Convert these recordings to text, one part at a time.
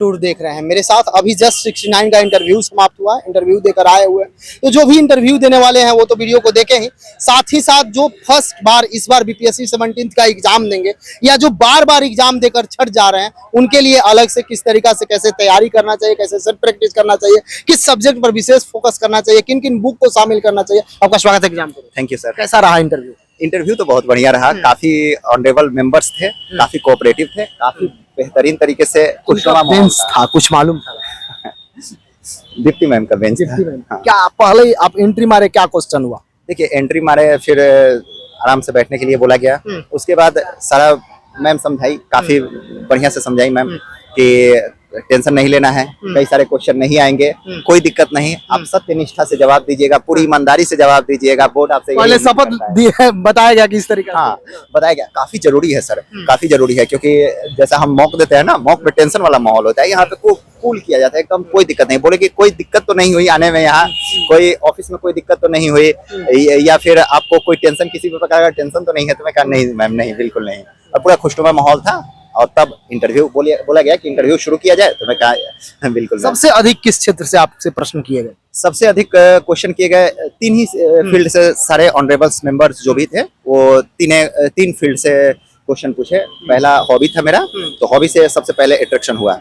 Tour देख रहे हैं। मेरे साथ अभी जस्ट 69 का इंटरव्यू समाप्त हुआ है, इंटरव्यू देकर आए हुए हैं। तो जो भी इंटरव्यू देने वाले हैं वो तो वीडियो को देखे ही, साथ ही साथ जो फर्स्ट बार इस बार बीपीएससी 17th का एग्जाम देंगे या जो बार बार एग्जाम देकर छट जा रहे हैं, उनके लिए अलग से किस तरीका से कैसे तैयारी करना चाहिए, कैसे सेल्फ प्रैक्टिस करना चाहिए, किस सब्जेक्ट पर विशेष फोकस करना चाहिए, किन किन बुक को शामिल करना चाहिए। आपका स्वागत है एग्जाम। Thank you sir. कैसा रहा इंटरव्यू? इंटरव्यू तो बहुत बढ़िया रहा, काफी ऑनरेबल मेंबर्स थे, काफी कोऑपरेटिव थे, काफी बेहतरीन तरीके से बेंच था, कुछ मालूम था? दीप्ति मैम का बेंच था। हाँ। क्या पहले ही आप एंट्री मारे, क्या क्वेश्चन हुआ? देखिए एंट्री मारे, फिर आराम से बैठने के लिए बोला गया। उसके बाद सारा मैम समझाई, काफी बढ़िया से समझाई मैम कि टेंशन नहीं लेना है, कई सारे क्वेश्चन नहीं आएंगे, कोई दिक्कत नहीं, आप सत्य निष्ठा से जवाब दीजिएगा, पूरी ईमानदारी से जवाब दीजिएगा। बोर्ड आपसे पहले शपथ बताया गया किस तरीके? हाँ बताया गया, काफी जरूरी है सर, काफी जरूरी है, क्योंकि जैसा हम मॉक देते हैं ना, मॉक में टेंशन वाला माहौल होता है, यहाँ पे कूल किया जाता है एकदम, कोई दिक्कत नहीं। बोले कि कोई दिक्कत तो नहीं हुई आने में, यहाँ कोई ऑफिस में कोई दिक्कत तो नहीं हुई, या फिर आपको कोई टेंशन, किसी भी प्रकार का टेंशन तो नहीं है? तो मैं कहा नहीं मैम, नहीं बिल्कुल नहीं, और पूरा खुशनुमा माहौल था। और तब इंटरव्यू बोला गया कि इंटरव्यू शुरू किया जाए, तो मैं कहा बिल्कुल। सबसे अधिक किस क्षेत्र से आपसे प्रश्न किए गए? सबसे अधिक क्वेश्चन किए गए तीन ही फील्ड से, सारे ऑनरेबल्स मेंबर्स जो भी थे वो तीन फील्ड से क्वेश्चन पूछे। पहला हॉबी था मेरा, तो हॉबी से सबसे पहले अट्रैक्शन हुआ।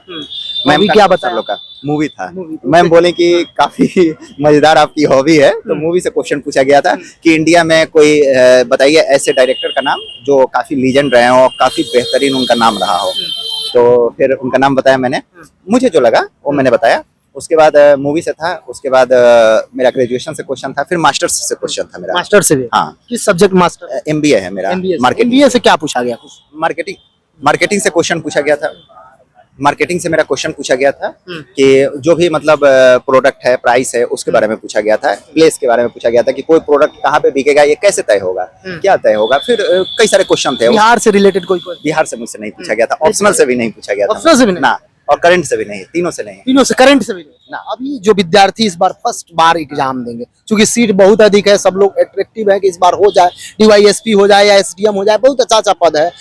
मैम क्या बताया? लोग का मूवी था। मैम बोले कि काफी मजेदार आपकी हॉबी है, तो मूवी से क्वेश्चन पूछा गया था कि इंडिया में कोई बताइए ऐसे डायरेक्टर का नाम जो काफी लीजेंड रहे हो, काफी बेहतरीन उनका नाम रहा हो। तो फिर उनका नाम बताया मैंने, मुझे जो लगा वो मैंने बताया। उसके बाद मूवी से था, उसके बाद मेरा ग्रेजुएशन से क्वेश्चन था, फिर मास्टर्स से क्वेश्चन था मेरा। मास्टर से भी? हाँ। किस सब्जेक्ट मास्टर? एमबीए है मेरा। एमबीए से क्या पूछा गया? मार्केटिंग से क्वेश्चन पूछा गया था। मार्केटिंग से मेरा क्वेश्चन पूछा गया था कि जो भी मतलब प्रोडक्ट है, प्राइस है, उसके बारे में पूछा गया था। प्लेस के बारे में पूछा गया था कि कोई प्रोडक्ट कहाँ पे बिकेगा, ये कैसे तय होगा, क्या तय होगा। फिर कई सारे क्वेश्चन थे। बिहार से रिलेटेड कोई? बिहार से मुझसे नहीं पूछा गया था, ऑप्शनल से भी नहीं पूछा गया था, ऑप्शनल से भी नहीं, ना, और करंट से भी नहीं, तीनों से नहीं। तीनों से, करंट से भी नहीं ना। अभी जो विद्यार्थी इस बार फर्स्ट बार एग्जाम देंगे, क्योंकि सीट बहुत अधिक है, सब लोग अट्रैक्टिव है कि इस बार हो जाए, डीवाईएसपी हो जाए या एसडीएम हो जाए, बहुत अच्छा पद है।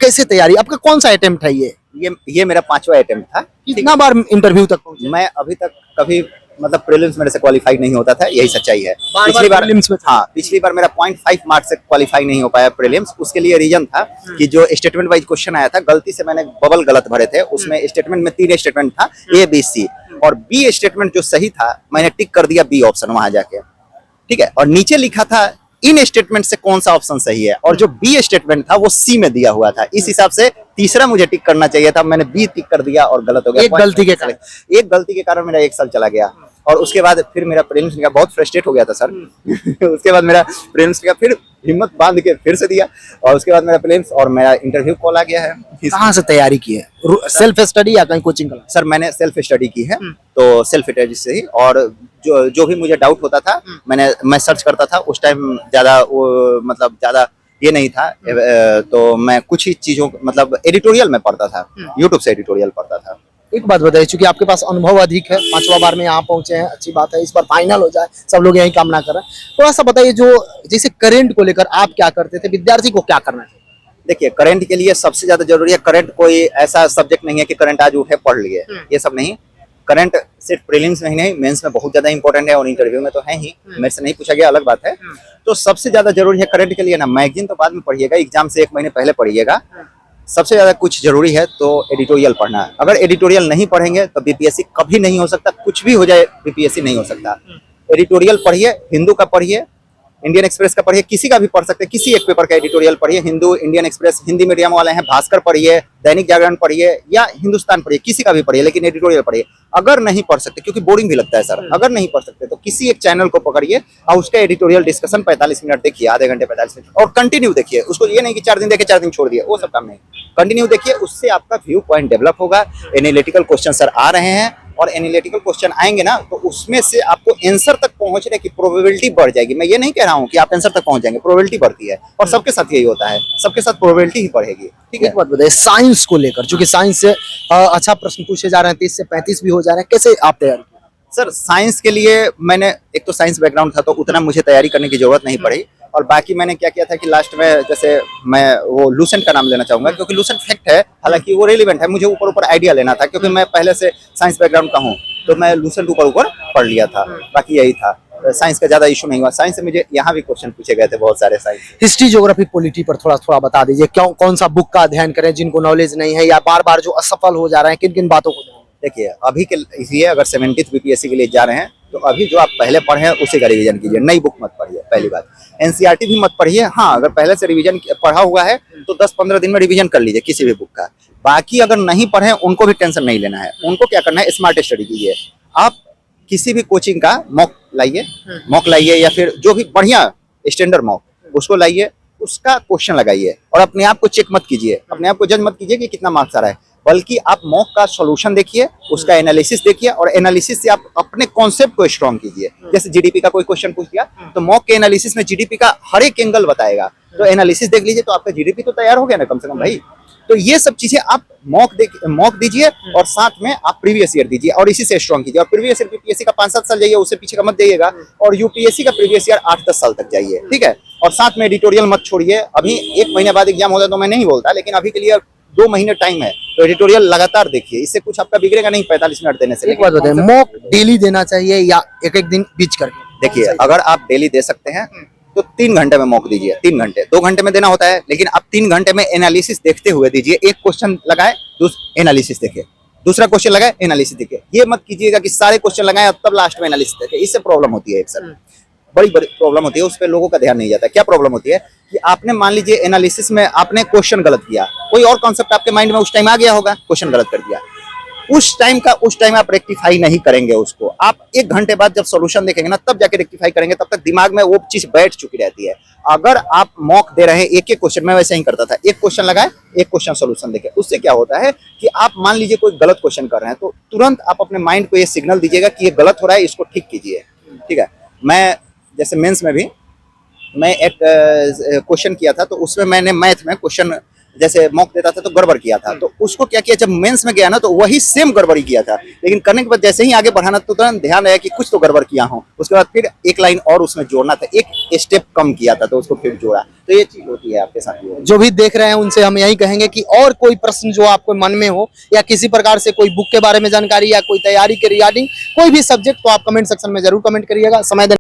कैसे तैयारी? आपका कौन सा अटेम्प्ट है? ये मेरा 5वां अटेम्प्ट था। कितना बार इंटरव्यू तक पहुंचे? मैं अभी तक कभी मतलब प्रीलिम्स मेरे से क्वालिफाई नहीं होता था, यही सच्चाई है। पिछली बार प्रीलिम्स में? हाँ, पिछली बार मेरा 0.5 मार्क्स से क्वालिफाई नहीं हो पाया प्रीलिम्स। उसके लिए रीजन था कि जो स्टेटमेंट वाइज क्वेश्चन आया था, गलती से मैंने बबल गलत भरे थे। उसमें स्टेटमेंट में 3 स्टेटमेंट था, ए बी सी, और बी स्टेटमेंट जो सही था मैंने टिक कर दिया बी ऑप्शन वहां जाके, ठीक है। और नीचे लिखा था इन स्टेटमेंट से कौन सा ऑप्शन सही है, और जो बी स्टेटमेंट था वो सी में दिया हुआ था। इस हिसाब से तीसरा मुझे टिक करना चाहिए था, मैंने बी टिक कर दिया और गलत हो गया। एक गलती के कारण मेरा 1 साल चला गया। और उसके बाद फिर मेरा प्रीलिम्स निकाला, बहुत फ्रस्ट्रेट हो गया था सर। उसके बाद मेरा प्रीलिम्स निकाला, फिर हिम्मत बांध के फिर से दिया, और उसके बाद मेरा प्रीलिम्स और मेरा इंटरव्यू कॉल आ गया है। कहाँ से तैयारी की है? सेल्फ स्टडी या कहीं कोचिंग क्लास? सर मैंने सेल्फ स्टडी की है, तो सेल्फ स्टडी से ही। और जो भी मुझे डाउट होता था मैं सर्च करता था। उस टाइम ज्यादा वो मतलब ज्यादा ये नहीं था, तो मैं कुछ ही चीजों मतलब एडिटोरियल में पढ़ता था, यूट्यूब से एडिटोरियल पढ़ता था। एक बात बताइए, चूंकि आपके पास अनुभव अधिक है, 5वां बार में यहाँ पहुंचे हैं, अच्छी बात है, इस बार फाइनल हो जाए, सब लोग यही कामना कर रहे हैं। थोड़ा सा बताइए, जो जैसे करंट को लेकर आप क्या करते थे, विद्यार्थी को क्या करना चाहिए? देखिए करंट के लिए सबसे ज्यादा जरूरी है, करंट कोई ऐसा सब्जेक्ट नहीं है कि करंट आज उठे पढ़ लिए, ये सब नहीं। करंट सिर्फ प्रीलिम्स में ही नहीं, मेंस में बहुत ज्यादा इंपॉर्टेंट है, और इंटरव्यू में तो है ही। मेरे से नहीं पूछा गया, अलग बात है। तो सबसे ज्यादा जरूरी है करंट के लिए ना, मैगजीन तो बाद में पढ़िएगा, एग्जाम से 1 महीने पहले पढ़िएगा। सबसे ज्यादा कुछ जरूरी है तो एडिटोरियल पढ़ना है। अगर एडिटोरियल नहीं पढ़ेंगे तो बीपीएससी कभी नहीं हो सकता, कुछ भी हो जाए बीपीएससी नहीं हो सकता। एडिटोरियल पढ़िए, हिंदू का पढ़िए, इंडियन एक्सप्रेस का पढ़िए, किसी का भी पढ़ सकते हैं, किसी एक पेपर का एडिटोरियल पढ़िए। Hindu, Indian express, Hindi medium वाले हैं, भास्कर पढ़िए, दैनिक जागरण पढ़िए, या हिंदुस्तान पढ़िए, किसी का भी पढ़िए, लेकिन एडिटोरियल पढ़िए। अगर नहीं पढ़ सकते, क्योंकि बोरिंग भी लगता है सर, अगर नहीं पढ़ सकते तो किसी एक चैनल को पकड़िए और उसका एडिटोरियल डिस्कशन 45 मिनट देखिए, आधे घंटे 45 मिनट, और कंटिन्यू देखिए उसको। ये नहीं कि 4 दिन देखे 4 दिन छोड़ दिए, वो सब काम नहीं। कंटिन्यू देखिए, उससे आपका व्यू पॉइंट डेवलप होगा। एनालिटिकल क्वेश्चन सर आ रहे हैं, और एनालिटिकल क्वेश्चन आएंगे ना, तो उसमें से आपको आंसर तक पहुंचने की प्रोबेबिलिटी बढ़ जाएगी। मैं ये नहीं कह रहा हूं कि आप आंसर तक पहुंच जाएंगे, प्रोबेबिलिटी बढ़ती है, और सबके साथ यही होता है, सबके साथ प्रोबेबिलिटी ही बढ़ेगी, ठीक है। एक बात बताइए, साइंस को लेकर, क्योंकि साइंस से अच्छा प्रश्न पूछे जा रहे हैं, 30 से 35 भी हो जा रहे हैं, कैसे आप तैयारी? सर साइंस के लिए मैंने, एक तो साइंस बैकग्राउंड था, तो उतना मुझे तैयारी करने की जरूरत नहीं पड़ी। और बाकी मैंने क्या किया था कि लास्ट में जैसे मैं वो लूसेंट का नाम लेना चाहूंगा क्योंकि लूसेंट फैक्ट है, हालांकि वो रिलेवेंट है, मुझे ऊपर ऊपर आइडिया लेना था क्योंकि मैं पहले से साइंस बैकग्राउंड का हूँ, तो मैं लूसेंट ऊपर ऊपर पढ़ लिया था, बाकी यही था। साइंस का ज्यादा इशू नहीं हुआ। साइंस से मुझे यहाँ भी क्वेश्चन पूछे गए थे बहुत सारे साइंस। हिस्ट्री, ज्योग्राफी, पॉलिटी पर थोड़ा थोड़ा बता दीजिए, क्यों कौन सा बुक का अध्ययन करें जिनको नॉलेज नहीं है या बार बार जो असफल हो जा रहे हैं, किन किन बातों को ध्यान दें? देखिए अभी के इसलिए अगर 70th बीपीएससी के लिए जा रहे हैं तो अभी जो आप पहले पढ़े हैं उसी का रिवीजन कीजिए, नई बुक मत पढ़िए, पहली बात। एनसीईआरटी भी मत पढ़िए, हाँ अगर पहले से रिवीजन पढ़ा हुआ है तो 10-15 दिन में रिवीजन कर लीजिए किसी भी बुक का। बाकी अगर नहीं पढ़े उनको भी टेंशन नहीं लेना है, उनको क्या करना है, स्मार्ट स्टडी कीजिए। आप किसी भी कोचिंग का मॉक लाइए या फिर जो भी बढ़िया स्टैंडर्ड मॉक उसको लाइए, उसका क्वेश्चन लगाइए और अपने आप को चेक मत कीजिए, अपने आप को जज मत कीजिए कि कितना मार्क्स आ रहा है, बल्कि आप मॉक का सॉल्यूशन देखिए, उसका एनालिसिस देखिए और एनालिसिस से आप अपने कॉन्सेप्ट को स्ट्रॉन्ग कीजिए। जैसे जीडीपी का कोई क्वेश्चन पूछ दिया तो मॉक के एनालिसिस में जीडीपी का हर एक एंगल बताएगा, तो एनालिसिस देख लीजिए तो आपका जीडीपी तो तैयार हो गया ना कम से कम भाई। तो ये सब चीजें आप मॉक दीजिए और साथ में आप प्रीवियस ईयर दीजिए और इसी से स्ट्रॉन्ग कीजिए। और प्रीवियस ईयर बीपीएससी का 5-7 साल जाइए, उससे पीछे का मत जाइएगा, और यूपीएससी का प्रीवियस ईयर 8-10 साल तक जाइए, ठीक है। और साथ में एडिटोरियल मत छोड़िए। अभी 1 महीने बाद एग्जाम होता है तो मैं नहीं बोलता, लेकिन अभी के लिए 2 महीने टाइम है तो एडिटोरियल लगातार देखिए, इससे कुछ आपका बिगड़ेगा नहीं 45 मिनट देने से। एक बात बताइए, मॉक डेली देना चाहिए या एक एक दिन बीच करके? देखिए अगर आप डेली दे सकते हैं तो 3 घंटे में मॉक दीजिए, 3 घंटे, 2 घंटे में देना होता है, लेकिन आप 3 घंटे में एनालिसिस देखते हुए दीजिए। एक क्वेश्चन लगाए, एनालिसिस देखिए, दूसरा क्वेश्चन लगाए, एनालिसिस देखिए। ये मत कीजिएगा कि सारे क्वेश्चन लगाए और तब लास्ट में एनालिसिस देखिए, इससे प्रॉब्लम होती है। एक सर बड़ी बड़ी प्रॉब्लम होती है, उस पर लोगों का ध्यान नहीं जाता। क्या प्रॉब्लम होती है कि आपने मान लीजिए एनालिसिस में आपने क्वेश्चन गलत किया, कोई और कॉन्सेप्ट आपके माइंड में उस टाइम आ गया होगा, क्वेश्चन गलत कर दिया, उस टाइम आप रेक्टिफाई नहीं करेंगे उसको। आप 1 घंटे बाद जब सॉल्यूशन देखेंगे ना तब जाके रेक्टिफाई करेंगे, तब तक दिमाग में वो चीज बैठ चुकी रहती है। अगर आप मॉक दे रहे हैं एक एक क्वेश्चन, मैं वैसे ही करता था, एक क्वेश्चन लगाए, एक क्वेश्चन सॉल्यूशन देखे, उससे क्या होता है कि आप मान लीजिए कोई गलत क्वेश्चन कर रहे हैं तो तुरंत आप अपने माइंड को ये सिग्नल दीजिएगा कि ये गलत हो रहा है, इसको ठीक कीजिए, ठीक है। मैं जैसे मेंस में भी मैं एक क्वेश्चन किया था तो उसमें मैंने मैथ में क्वेश्चन जैसे मॉक देता था तो गड़बड़ किया था, तो उसको क्या किया, जब मेंस में गया ना तो वही सेम गड़बड़ी किया था, लेकिन करने के बाद जैसे ही आगे बढ़ाना तो तुरंत ध्यान आया कि कुछ तो गड़बड़ किया हूँ। उसके बाद फिर एक लाइन और उसमें जोड़ना था, एक स्टेप कम किया था तो उसको फिर जोड़ा। तो ये चीज होती है आपके साथ। जो भी देख रहे हैं उनसे हम यही कहेंगे कि और कोई प्रश्न जो आपको मन में हो या किसी प्रकार से कोई बुक के बारे में जानकारी या कोई तैयारी के रिगार्डिंग कोई भी सब्जेक्ट, तो आप कमेंट सेक्शन में जरूर कमेंट करिएगा। समय